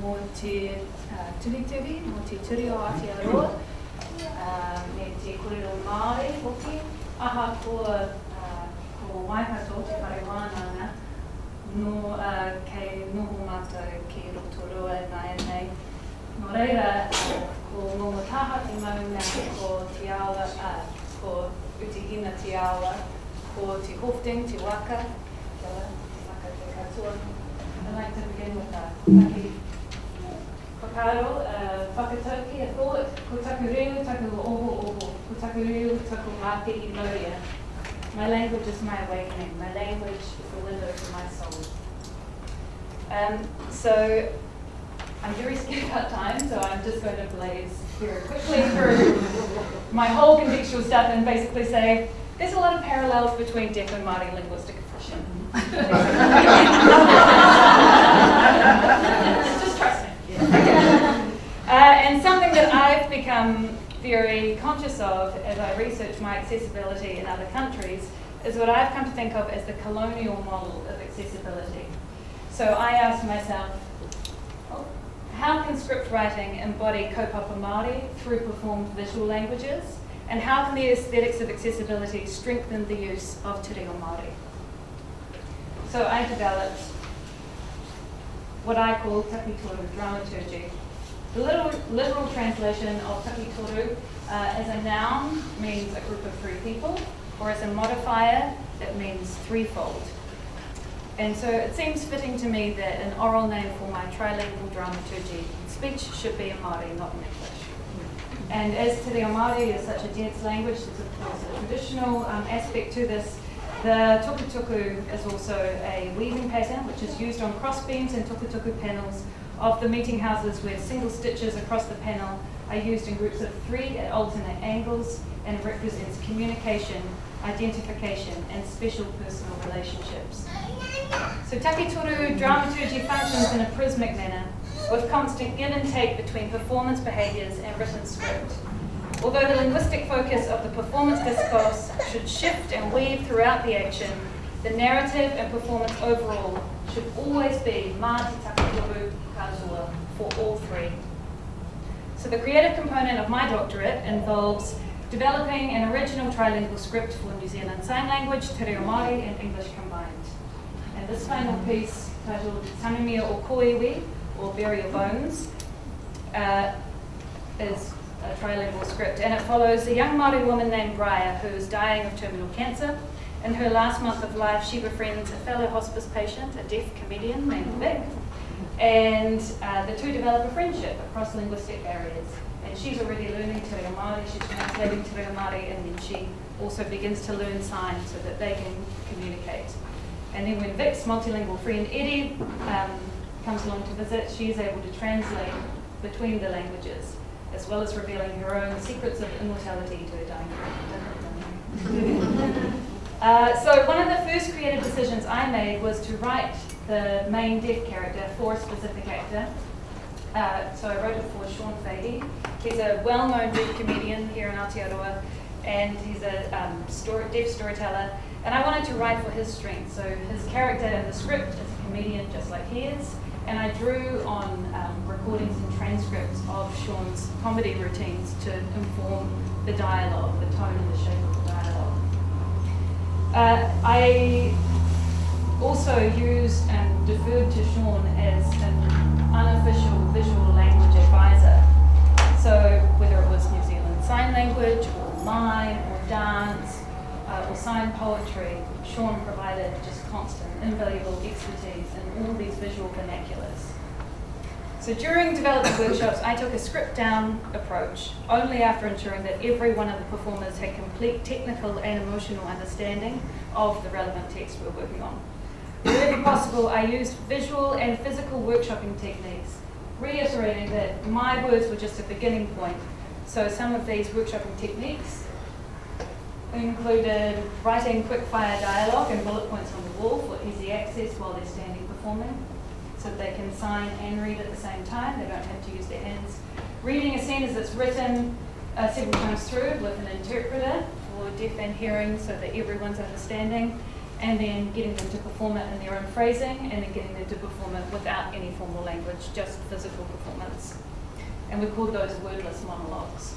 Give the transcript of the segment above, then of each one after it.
mō te tuhituhi, mō te turi o Aotearoa, me te Te Reo Māori hoki. Aha ko Waikato, te whare wānanga, no kei noho mātou ki roto rua nai nei. Nō reira, ko Ngōngo Taha te maunga, ko te awa, ko Utihina te awa, ko te hofting, te waka, te waka te katoa. I'd like to begin with a taki whakaaro, whakatauki, a thought, ko taku reo, taku oho, ko taku reo, taku māti I mauria. My language is my awakening. My language is the window to my soul. So I'm very scared about time, so I'm just going to blaze here quickly through my whole contextual stuff and basically say there's a lot of parallels between deaf and Māori linguistic oppression. Just trust me. And something that I've become very conscious of as I research my accessibility in other countries is what I've come to think of as the colonial model of accessibility. So I asked myself, how can script writing embody kaupapa Māori through performed visual languages? And how can the aesthetics of accessibility strengthen the use of Te Reo Māori? So I developed what I call Takitoru Dramaturgy. The literal translation of Takitoru as a noun means a group of three people, or as a modifier, it means threefold. And so it seems fitting to me that an oral name for my trilingual dramaturgy speech should be in Māori, not in English. And as Te Reo Māori is such a dense language, there's of course a traditional aspect to this. The tukutuku is also a weaving pattern which is used on crossbeams and tukutuku panels of the meeting houses where single stitches across the panel are used in groups of three at alternate angles and represents communication, identification, and special personal relationships. So Takitoru Dramaturgy functions in a prismic manner, with constant give and take between performance behaviours and written script. Although the linguistic focus of the performance discourse should shift and weave throughout the action, the narrative and performance overall should always be Māti Takitoru Katoa for all three. So the creative component of my doctorate involves developing an original trilingual script for New Zealand Sign Language, Te Reo Māori and English combined. And this final piece, titled Tanumia o Koiwi, or Bury Your Bones, is a trilingual script, and it follows a young Māori woman named Briar who is dying of terminal cancer. In her last month of life, she befriends a fellow hospice patient, a deaf comedian named Vic, and the two develop a friendship across linguistic barriers. And she's already learning Te Reo Māori, she's translating Te Reo Māori, and then she also begins to learn signs so that they can communicate. And then when Vic's multilingual friend Eddie comes along to visit, she is able to translate between the languages, as well as revealing her own secrets of immortality to her dying friend. So one of the first creative decisions I made was to write the main deaf character for a specific actor. So I wrote it for Sean Fahey. He's a well-known deaf comedian here in Aotearoa, and he's a deaf storyteller. And I wanted to write for his strengths. So his character in the script is a comedian just like he is. And I drew on recordings and transcripts of Sean's comedy routines to inform the dialogue, the tone and the shape of the dialogue. I also used and deferred to Sean as an unofficial visual language advisor. So whether it was New Zealand Sign Language, or mime, or dance, or sign poetry, Sean provided just constant, invaluable expertise in all these visual vernaculars. So during development workshops, I took a script down approach only after ensuring that every one of the performers had complete technical and emotional understanding of the relevant text we're working on. Wherever possible, I used visual and physical workshopping techniques, reiterating that my words were just a beginning point. So some of these workshopping techniques included writing quick-fire dialogue and bullet points on the wall for easy access while they're standing performing, so that they can sign and read at the same time. They don't have to use their hands. Reading a scene as it's written several times through with an interpreter for deaf and hearing so that everyone's understanding. and then getting them to perform it in their own phrasing, and then getting them to perform it without any formal language, just physical performance. And we called those wordless monologues.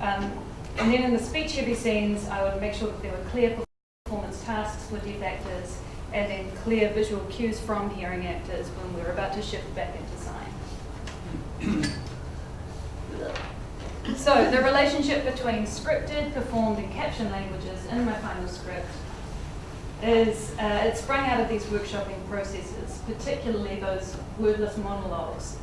And then in the speech-heavy scenes, I would make sure that there were clear performance tasks for deaf actors, and then clear visual cues from hearing actors when we were about to shift back into sign. So the relationship between scripted, performed, and captioned languages in my final script is, it sprung out of these workshopping processes, particularly those wordless monologues.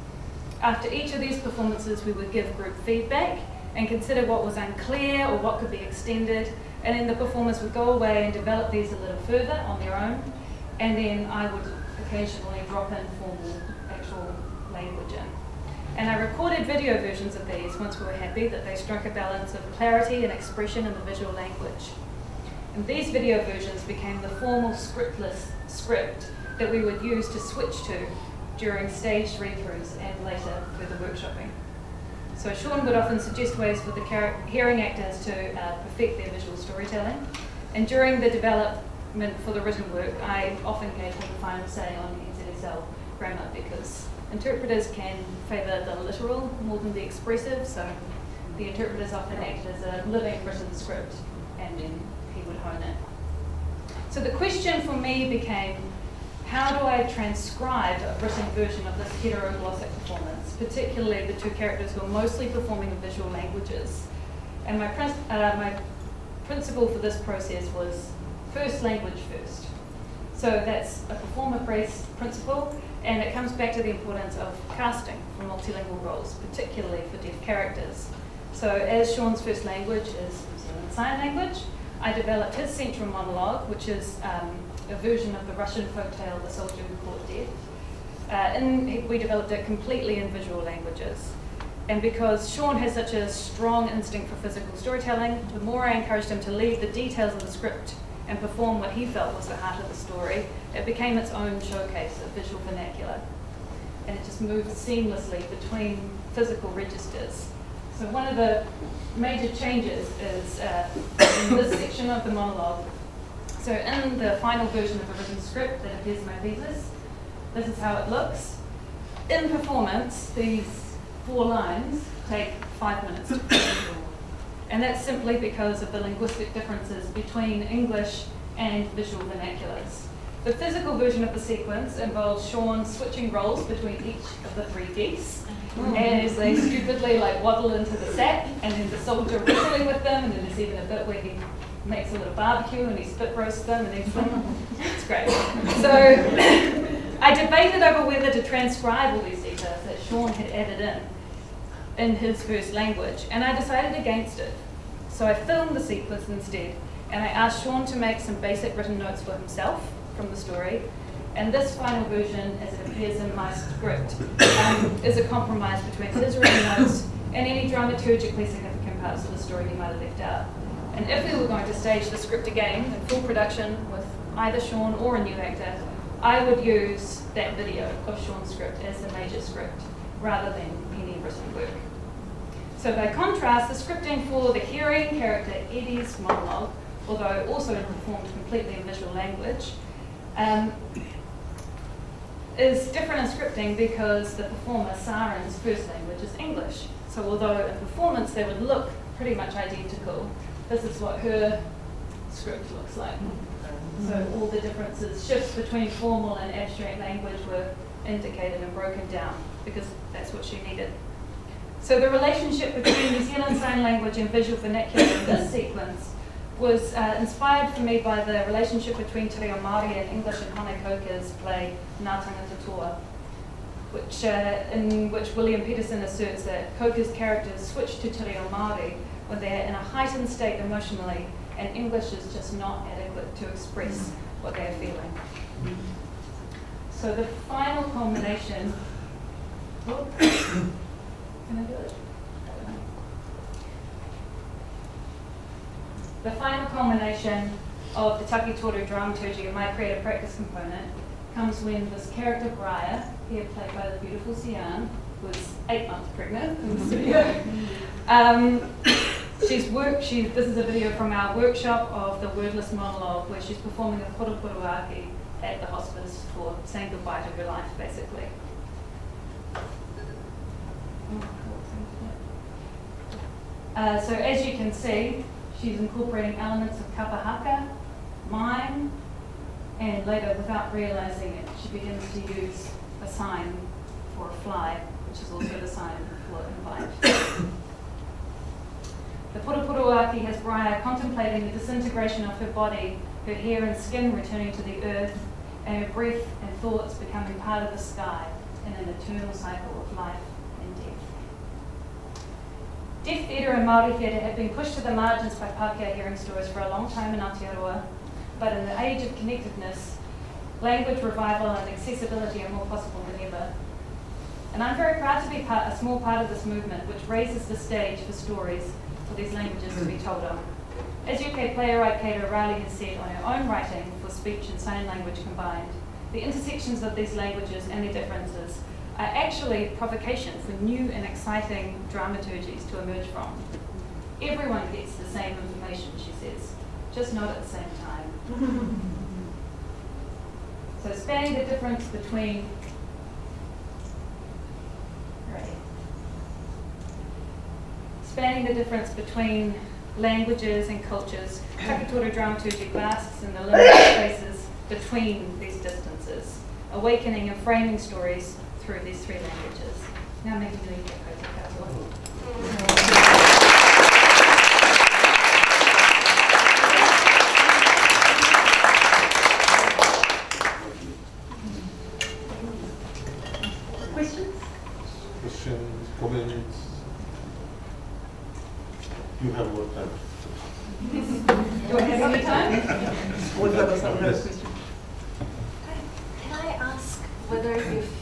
After each of these performances, we would give group feedback and consider what was unclear or what could be extended, and then the performers would go away and develop these a little further on their own, and then I would occasionally drop in formal actual language in. And I recorded video versions of these once we were happy that they struck a balance of clarity and expression in the visual language. And these video versions became the formal scriptless script that we would use to switch to during staged read-throughs and later further workshopping. So Sean would often suggest ways for the hearing actors to perfect their visual storytelling. And during the development for the written work, I often gave him the final say on NZSL grammar, because interpreters can favour the literal more than the expressive, so the interpreters often act as a living written script, and then he would hone it. So the question for me became, how do I transcribe a written version of this heteroglossic performance, particularly the two characters who are mostly performing in visual languages? And my principle for this process was first language first. So that's a performer-based principle, and it comes back to the importance of casting for multilingual roles, particularly for deaf characters. So as Sean's first language is New Zealand Sign Language, I developed his central monologue, which is a version of the Russian folktale, The Soldier Who Caught Death. We developed it completely in visual languages. And because Sean has such a strong instinct for physical storytelling, the more I encouraged him to leave the details of the script and perform what he felt was the heart of the story, it became its own showcase of visual vernacular. And it just moved seamlessly between physical registers. So one of the major changes is in this section of the monologue. So in the final version of the written script that appears in my pieces, this is how it looks. In performance, these 4 lines take 5 minutes to perform. And that's simply because of the linguistic differences between English and visual vernaculars. The physical version of the sequence involves Sean switching roles between each of the 3 geese, as they stupidly waddle into the sap, and then the soldier wrestling with them, and then there's even a bit where he makes a little barbecue and he spit roasts them and eats them. It's great. So I debated over whether to transcribe all these details that Sean had added in his first language, and I decided against it. So I filmed the sequence instead, and I asked Sean to make some basic written notes for himself from the story, and this final version, as it appears in my script, is a compromise between his written notes and any dramaturgically significant parts of the story he might have left out. And if we were going to stage the script again in full production with either Sean or a new actor, I would use that video of Sean's script as the major script, rather than any written work. So by contrast, the scripting for the hearing character Eddie's monologue, although also performed completely in visual language, is different in scripting because the performer, Saren's first language is English. So although in performance they would look pretty much identical, this is what her script looks like. So all the differences, shifts between formal and abstract language were indicated and broken down because that's what she needed. So the relationship between New Zealand Sign Language and visual vernacular in this sequence was inspired for me by the relationship between Te Reo Māori and English and Hone Coker's play Ngā Tangata Toa, in which William Peterson asserts that Coker's characters switch to Te Reo Māori when they're in a heightened state emotionally, and English is just not adequate to express what they're feeling. So the final culmination, can I do it? The final culmination of the Takitoru Dramaturgy and my creative practice component comes when this character Briar, here played by the beautiful Sian, was 8 months pregnant in the studio. This is a video from our workshop of the wordless monologue where she's performing a purupuruaki at the hospice for saying goodbye to her life, basically. So as you can see, she's incorporating elements of kapahaka, mime, and later, without realizing it, she begins to use a sign for a fly, which is also the sign for invite. The purupuruaki has Briar contemplating the disintegration of her body, her hair and skin returning to the earth, and her breath and thoughts becoming part of the sky in an eternal cycle of life and death. Deaf theatre and Māori theatre have been pushed to the margins by Pākehā hearing stores for a long time in Aotearoa, but in the age of connectedness, language revival and accessibility are more possible than ever. And I'm very proud to be a small part of this movement, which raises the stage for stories for these languages to be told on. As UK playwright Kate O'Reilly has said on her own writing for speech and sign language combined, the intersections of these languages and their differences are actually provocation for new and exciting dramaturgies to emerge from. Everyone gets the same information, she says, just not at the same time. So spanning the difference between languages and cultures, Takitoru Dramaturgy basks in the limited spaces between these distances, awakening and framing stories through these three languages. Now making the Questions, comments? You have more time. Do I have any time? Yes. Can I ask whether you've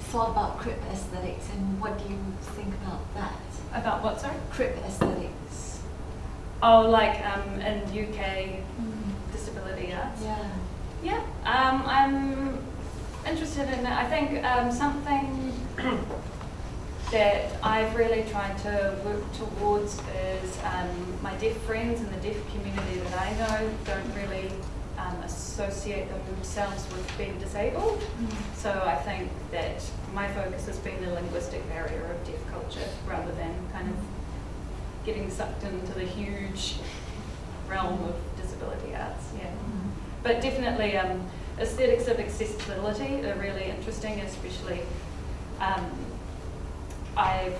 thought about crip aesthetics and what do you think about that? About what, sorry? Crip aesthetics. Oh, like in UK disability arts? Yeah. Yeah, I'm interested in it. I think something that I've really tried to work towards is my deaf friends and the deaf community that I know don't really associate themselves with being disabled. So I think that my focus has been the linguistic barrier of deaf culture rather than kind of getting sucked into the huge realm of disability arts. Yeah, but definitely aesthetics of accessibility are really interesting, especially I've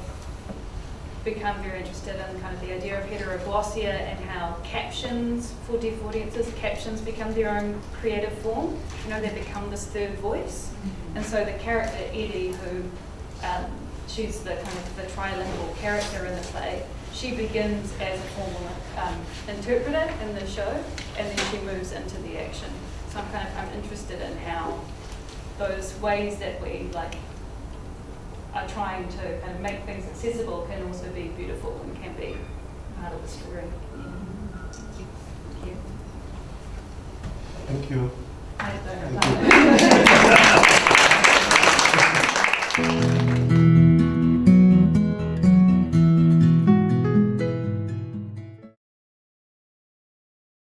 become very interested in kind of the idea of heteroglossia and how captions for deaf audiences, captions become their own creative form. You know, they become this third voice. And so the character Edie, who she's the kind of the trilingual character in the play, she begins as a formal interpreter in the show, and then she moves into the action. So I'm interested in how those ways that we are trying to kind of make things accessible can also be beautiful and can be part of the story. Thank you. I don't know.